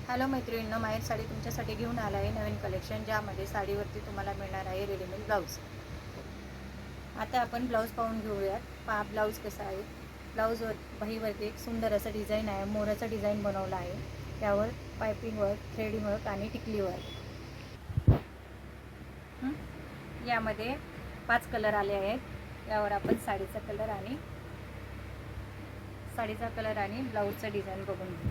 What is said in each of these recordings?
Hello मैत्रिणींनो, माहेर साडी तुमच्यासाठी घेऊन आला आहे नवीन कलेक्शन, ज्यामध्ये साडीवरती तुम्हाला मिळणार आहे रेडीमेड ब्लाऊज. आता आपण ब्लाऊज पाहून घेऊयात. पहा ब्लाऊज कसा आहे. ब्लाऊजवर बाहीवरती एक सुंदर असं डिझाईन आहे. मोराचा डिझाईन बनवला आहे. त्यावर पायपिंग वर्क, थ्रेडिंग वर्क आणि टिकली वर्क. यामध्ये 5 कलर आले आहेत. यावर आपण साडीचा कलर आणि ब्लाऊजचं डिझाईन बघून घेऊ.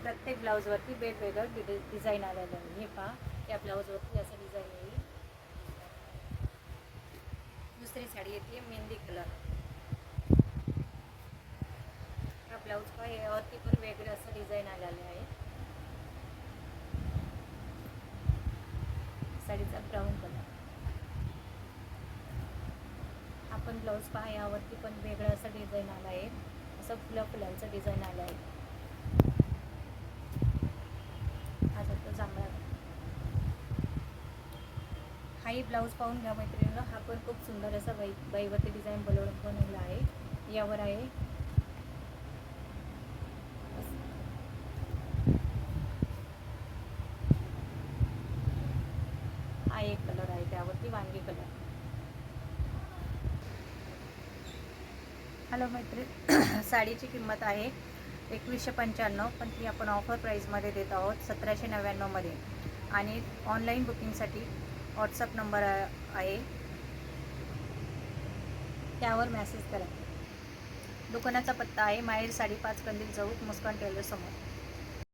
प्रत्येक ब्लाऊजवरती वेगवेगळं डिझाईन आलेलं आहे. हे पहा, त्या ब्लाऊजवरती असं डिझाईन येईल. दुसरी साडी येते मेहंदी कलर. हा ब्लाऊज पहा, यावरती पण वेगळं असं डिझाईन आलेलं आहे. साडीचा ब्राऊन कलर. आपण ब्लाऊज पहा, यावरती पण वेगळं असं डिझाईन आलं आहे. असं फुलांचं डिझाईन आलं आहे. हा जातो जांभळा. हाही ब्लाऊज पाहून घ्या मैत्रिणींनो. हा पण खूप सुंदर असा बाईवरती डिझाईन बनवला आहे. यावर आहे हा एक कलर आहे, त्यावरती वांगी कलर. हॅलो मैत्रीण, साडीची किंमत आहे 2195, पण ती आपण ऑफर प्राईजमध्ये देत आहोत 1799मध्ये. आणि ऑनलाईन बुकिंगसाठी व्हॉट्सअप नंबर आहे, त्यावर मेसेज करा. दुकानाचा पत्ता आहे माहेर साडी 5 कंदील चौक, मुस्कान टेलर समोर.